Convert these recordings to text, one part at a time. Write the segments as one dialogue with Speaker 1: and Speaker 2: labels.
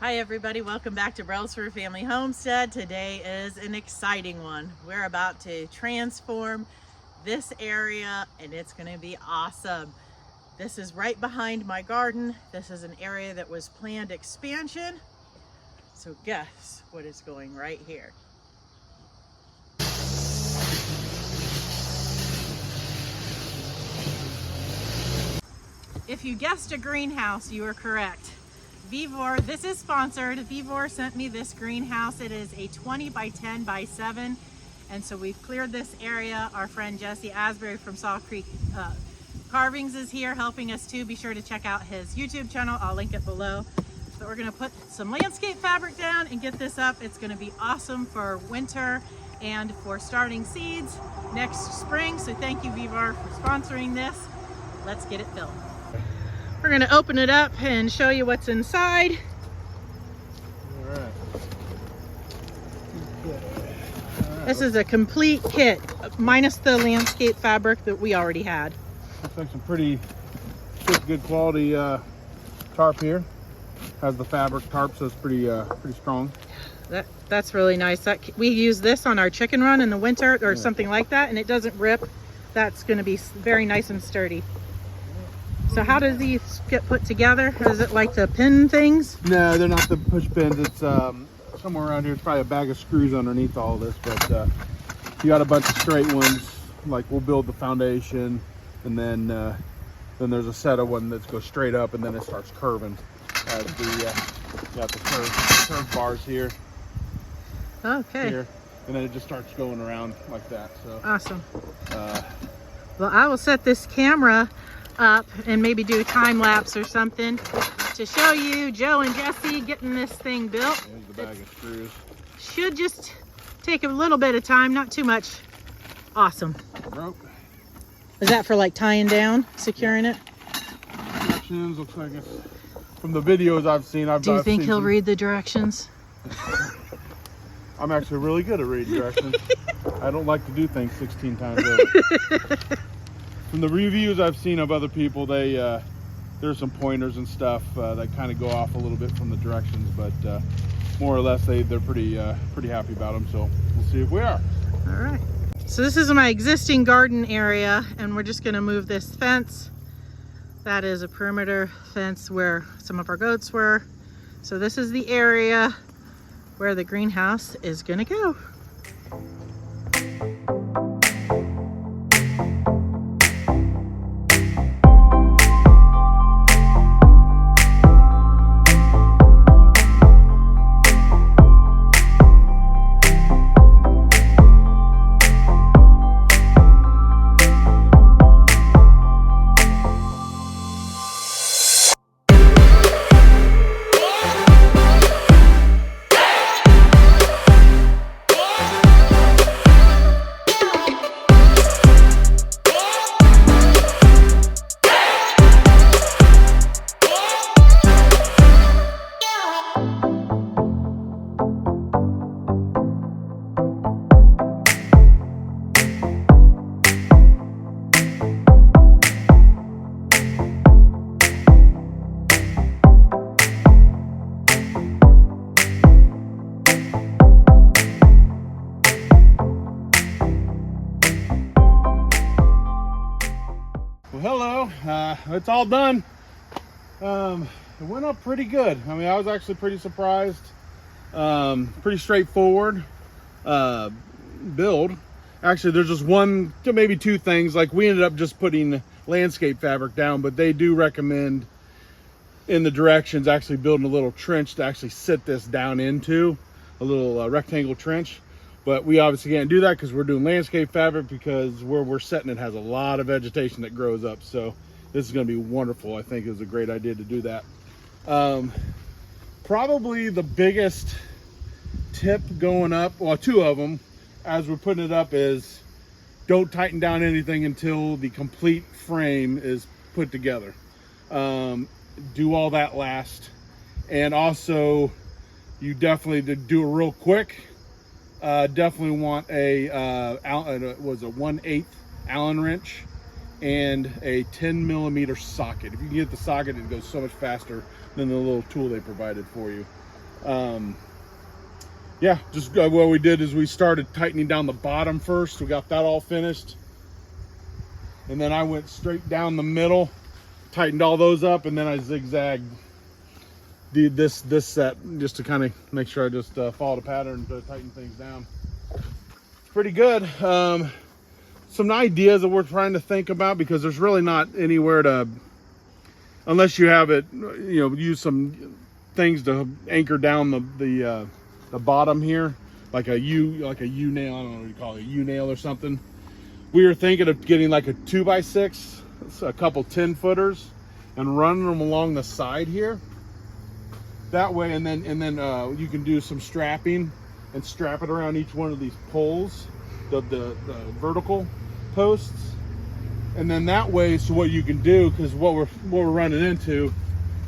Speaker 1: Hi everybody, welcome back to Brelsford Family Homestead. Today is an exciting one. We're about to transform this area and it's going to be awesome. This is right behind my garden. This is an area that was planned expansion. So guess what is going right here? If you guessed a greenhouse, you are correct. Vevor, this is sponsored. Vevor sent me this greenhouse. It is a 20 by 10 by 7. And so we've cleared this area. Our friend Jesse Asbury from Saw Creek Carvings is here helping us too. Be sure to check out his YouTube channel. I'll link it below. So we're gonna put some landscape fabric down and get this up. It's gonna be awesome for winter and for starting seeds next spring. So thank you, Vevor, for sponsoring this. Let's get it built. We're going to open it up and show you what's inside.
Speaker 2: All right.
Speaker 1: This is a complete kit, minus the landscape fabric that we already had.
Speaker 2: Looks like some pretty good quality tarp here. Has the fabric tarp, so it's pretty strong.
Speaker 1: That's really nice. We use this on our chicken run in the winter or something like that, and it doesn't rip. That's going to be very nice and sturdy. So how does these get put together? Is it like the pin things?
Speaker 2: No, they're not the push pins. It's somewhere around here. It's probably a bag of screws underneath all of this, but you got a bunch of straight ones. Like we'll build the foundation, and then there's a set of one that goes straight up, and then it starts curving. As got the curved bars here.
Speaker 1: Okay.
Speaker 2: Here, and then it just starts going around like that. So
Speaker 1: awesome. Well, I will set this camera up and maybe do a time lapse or something to show you Joe and Jesse getting this thing built.
Speaker 2: There's the bag of screws.
Speaker 1: Should just take a little bit of time, not too much. Awesome.
Speaker 2: Rope.
Speaker 1: Is that for like tying down, securing it?
Speaker 2: Directions, looks like it's from the videos I've seen.
Speaker 1: Do you think he'll read the directions?
Speaker 2: I'm actually really good at reading directions. I don't like to do things 16 times over. From the reviews I've seen of other people, there's some pointers and stuff that kind of go off a little bit from the directions, but more or less they're pretty happy about them. So we'll see if we are.
Speaker 1: All right. So this is my existing garden area, and we're just going to move this fence. That is a perimeter fence where some of our goats were. So this is the area where the greenhouse is going to go.
Speaker 2: Well, hello. It's all done. It went up pretty good. I mean, I was actually pretty surprised. Pretty straightforward build. Actually, there's just one to maybe two things. Like we ended up just putting landscape fabric down, but they do recommend in the directions actually building a little trench to actually sit this down into, a little rectangle trench. But we obviously can't do that because we're doing landscape fabric, because where we're setting it has a lot of vegetation that grows up. So this is going to be wonderful. I think it was a great idea to do that. Probably the biggest tip going up, well, two of them as we're putting it up, is don't tighten down anything until the complete frame is put together. Do all that last. And also, you definitely, to do it real quick, definitely want a 1/8 Allen wrench and a 10mm socket. If you can get the socket, it goes so much faster than the little tool they provided for you. Yeah, just what we did is we started tightening down the bottom first. We got that all finished, and then I went straight down the middle, tightened all those up, and then I zigzagged this set just to kind of make sure I just follow the pattern to tighten things down. Pretty good. Some ideas that we're trying to think about, because there's really not anywhere to, unless you have it, you know, use some things to anchor down the bottom here, like a U nail. I don't know what you call it, a U nail or something. We were thinking of getting like a 2x6, a couple 10-footers, and running them along the side here. That way, and then you can do some strapping and strap it around each one of these poles, the vertical posts. And then that way, so what you can do, because what we're running into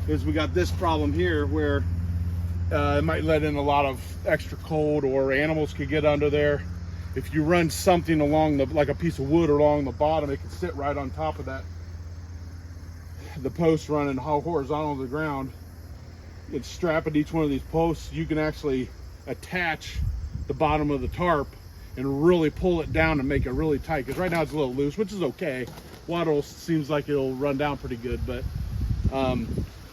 Speaker 2: is we got this problem here where it might let in a lot of extra cold, or animals could get under there. If you run something along like a piece of wood along the bottom, it can sit right on top of that, the post running horizontal to the ground. It's strap at each one of these posts. You can actually attach the bottom of the tarp and really pull it down and make it really tight, because right now it's a little loose, which is okay. Waddle seems like it'll run down pretty good, but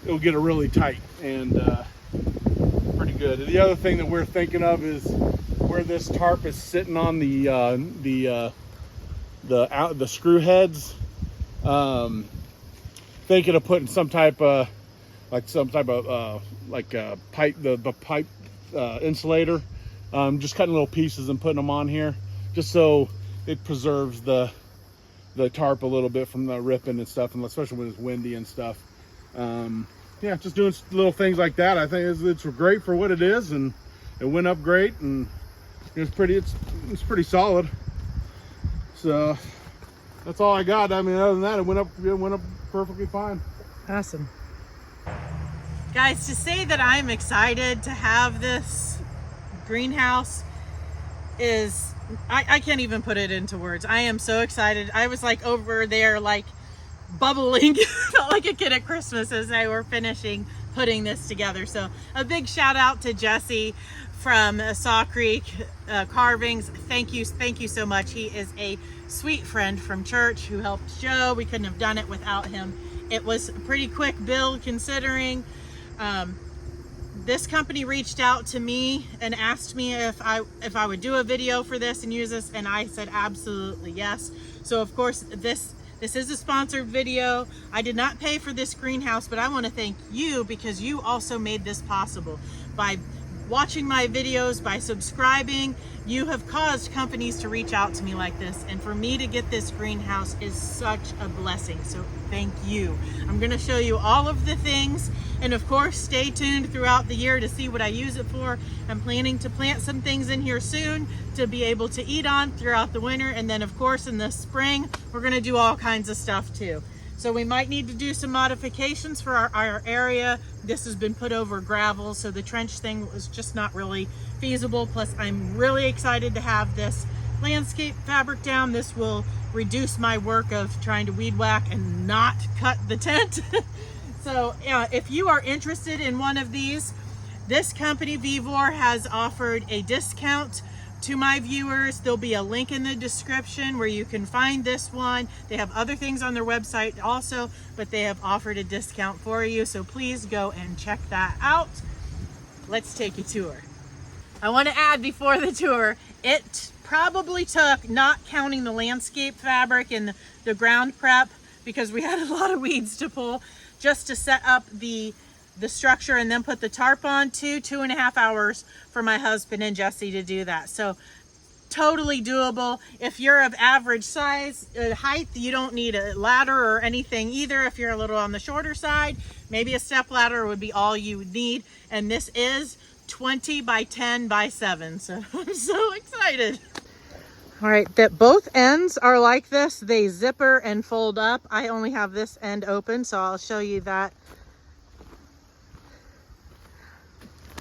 Speaker 2: it'll get it really tight and pretty good. The other thing that we're thinking of is where this tarp is sitting on the screw heads. Thinking of putting some type of pipe, the pipe insulator. Just cutting little pieces and putting them on here, just so it preserves the tarp a little bit from the ripping and stuff, and especially when it's windy and stuff. Yeah, just doing little things like that. I think it's great for what it is, and it went up great, and it's pretty solid. So that's all I got. I mean, other than that, it went up perfectly fine.
Speaker 1: Awesome. Guys, to say that I'm excited to have this greenhouse is, I can't even put it into words. I am so excited. I was like over there like bubbling felt like a kid at Christmas as they were finishing putting this together. So a big shout out to Jesse from Saw Creek Carvings. Thank you so much. He is a sweet friend from church who helped Joe. We couldn't have done it without him. It was a pretty quick build considering. This company reached out to me and asked me if I would do a video for this and use this, and I said absolutely yes. So of course this is a sponsored video. I did not pay for this greenhouse, but I want to thank you, because you also made this possible. By watching my videos, by subscribing, you have caused companies to reach out to me like this, and for me to get this greenhouse is such a blessing. So thank you. I'm going to show you all of the things, and of course stay tuned throughout the year to see what I use it for. I'm planning to plant some things in here soon to be able to eat on throughout the winter, and then of course in the spring we're going to do all kinds of stuff too. So we might need to do some modifications for our area. This has been put over gravel, so the trench thing was just not really feasible. Plus, I'm really excited to have this landscape fabric down. This will reduce my work of trying to weed whack and not cut the tent. So if you are interested in one of these, this company, Vevor, has offered a discount to my viewers. There'll be a link in the description where you can find this one. They have other things on their website also, but they have offered a discount for you. So please go and check that out. Let's take a tour. I want to add before the tour, it probably took, not counting the landscape fabric and the ground prep, because we had a lot of weeds to pull, just to set up the structure and then put the tarp on, 2.5 hours for my husband and Jesse to do that. So totally doable. If you're of average size, height, you don't need a ladder or anything either. If you're a little on the shorter side, maybe a step ladder would be all you would need. And this is 20 by 10 by 7. So I'm so excited. All right, that both ends are like this. They zipper and fold up. I only have this end open, so I'll show you that.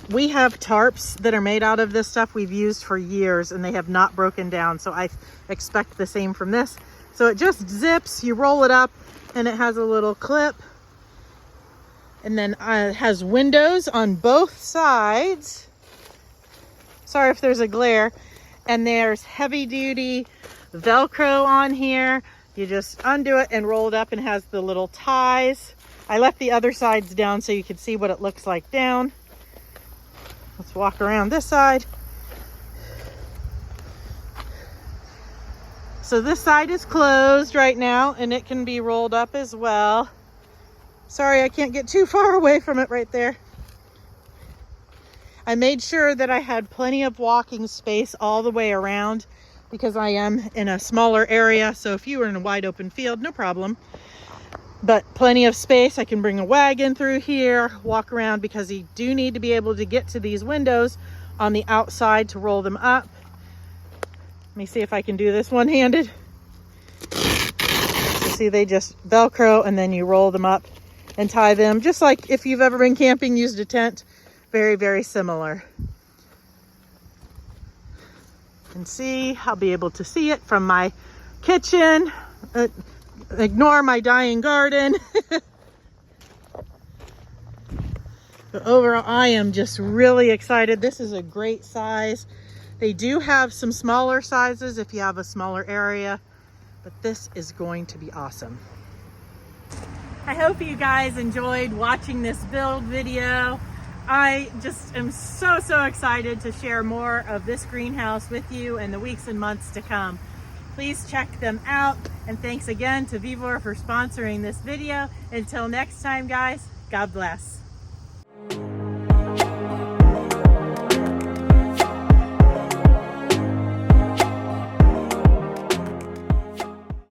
Speaker 1: We have tarps that are made out of this stuff we've used for years, and they have not broken down. So I expect the same from this. So it just zips, you roll it up, and it has a little clip. And then it has windows on both sides. Sorry if there's a glare. And there's heavy duty Velcro on here. You just undo it and roll it up, and has the little ties. I left the other sides down so you could see what it looks like down. Let's walk around this side. So this side is closed right now, and it can be rolled up as well. Sorry, I can't get too far away from it right there. I made sure that I had plenty of walking space all the way around because I am in a smaller area. So if you were in a wide open field, no problem. But plenty of space. I can bring a wagon through here, walk around, because you do need to be able to get to these windows on the outside to roll them up. Let me see if I can do this one-handed. So see, they just Velcro and then you roll them up and tie them. Just like if you've ever been camping, used a tent. Very, very similar. And see, I'll be able to see it from my kitchen. Ignore my dying garden. But overall, I am just really excited. This is a great size. They do have some smaller sizes if you have a smaller area, but this is going to be awesome. I hope you guys enjoyed watching this build video. I just am so excited to share more of this greenhouse with you in the weeks and months to come. Please check them out, and thanks again to Vevor for sponsoring this video. Until next time, guys, God bless.